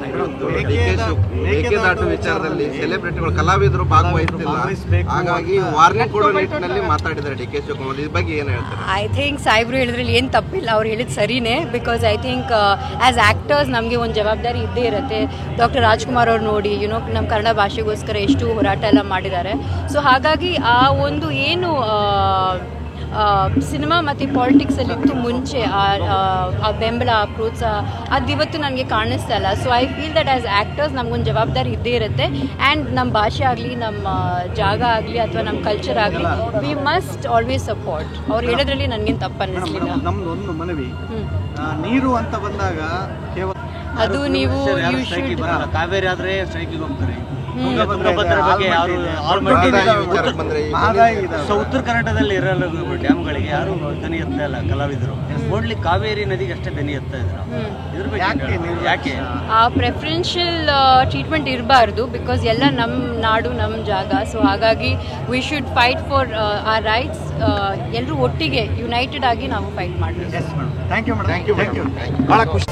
Madam ಇವತ್ತು ಮೇಕೆದಾಟು ವಿಚಾರದಲ್ಲಿ ಸೆಲೆಬ್ರಿಟಿಗಳು ಕಲಾವಿದರು ಭಾಗವಹಿಸ್ತಿಲ್ಲ, ಹಾಗಾಗಿ ವಾರ್ನಿಂಗ್ ಕೊಡೋ ನಿಟ್ಟಿನಲ್ಲಿ ಮಾತಾಡಿದ್ದಾರೆ ಡಿ ಕೆ ಶಿವಕುಮಾರ್. ಇದ್ರ ಬಗ್ಗೆ ಏನು ಹೇಳ್ತಾರೆ? ಐ ಥಿಂಕ್ ಸಾಹೇಬ್ರು ಹೇಳಿದ್ರಲ್ಲಿ ಏನು ತಪ್ಪಿಲ್ಲ, ಅವ್ರು ಹೇಳಿದ್ ಸರಿನೇ. Because I think as actors ನಮಗೆ ಒಂದು ಜವಾಬ್ದಾರಿ ಇದ್ದೇ ಇರುತ್ತೆ. ಡಾಕ್ಟರ್ ರಾಜ್ಕುಮಾರ್ ಅವ್ರು ನೋಡಿ ನಮ್ಮ ಕನ್ನಡ ಭಾಷೆಗೋಸ್ಕರ ಎಷ್ಟು ಹೋರಾಟ ಎಲ್ಲ ಮಾಡಿದ್ದಾರೆ. ಸೊ ಹಾಗಾಗಿ ಆ ಒಂದು ಏನು ಸಿನಿಮಾ ಮತ್ತು ಪಾಲಿಟಿಕ್ಸಲ್ಲಿತ್ತು ಮುಂಚೆ ಆ ಬೆಂಬಲ, ಆ ಪ್ರೋತ್ಸಾಹ ಅದಿವತ್ತು ನನಗೆ ಕಾಣಿಸ್ತಾ ಇಲ್ಲ. So I feel that as actors ನಮಗೊಂದು ಜವಾಬ್ದಾರಿ ಇದ್ದೇ ಇರುತ್ತೆ. ಆ್ಯಂಡ್ ನಮ್ಮ ಭಾಷೆ ಆಗಲಿ, ನಮ್ಮ ಜಾಗ ಆಗಲಿ ಅಥವಾ ನಮ್ಮ ಕಲ್ಚರ್ ಆಗಲಿ, ವಿ ಮಸ್ಟ್ ಆಲ್ವೇಸ್ ಸಪೋರ್ಟ್. ಅವ್ರು ಹೇಳೋದ್ರಲ್ಲಿ ನನಗೇನು ತಪ್ಪು ಅನ್ನಿಸ್ಲಿಲ್ಲ. ನಮ್ದು ಒಂದು ಮನವಿ, ನೀರು ಅಂತ ಬಂದಾಗ ಅದು ನೀವು ಕಾವೇರಿ ಆದರೆ ಸ್ಟ್ರೈಕಿಗೆ ಹೋಗ್ತಾರೆ. ಉತ್ತರ ಕರ್ನಾಟಕದಲ್ಲಿ ಇರಲು ಡ್ಯಾಮ್ಗಳಿಗೆ ಯಾರು ದನಿ ಎತ್ತಾ ಇಲ್ಲ ಕಲಾವಿದರು. ಓನ್ಲಿ ಕಾವೇರಿ ನದಿಗೆ ಅಷ್ಟೇ ದನಿ ಎತ್ತಾ ಇದ್ರು. ಇದ್ರ ಬಗ್ಗೆ ಯಾಕೆ ಆ ಪ್ರೆಫರೆನ್ಷಿಯಲ್ ಟ್ರೀಟ್ಮೆಂಟ್ ಇರಬಾರ್ದು? ಬಿಕಾಸ್ ಎಲ್ಲ ನಮ್ಮ ನಾಡು, ನಮ್ಮ ಜಾಗ. ಸೊ ಹಾಗಾಗಿ we should fight for our rights. ಎಲ್ಲರೂ ಒಟ್ಟಿಗೆ ಯುನೈಟೆಡ್ ಆಗಿ ನಾವು ಫೈಟ್ ಮಾಡಬೇಕು. Thank you madam. ಬಹಳ ಖುಷಿ.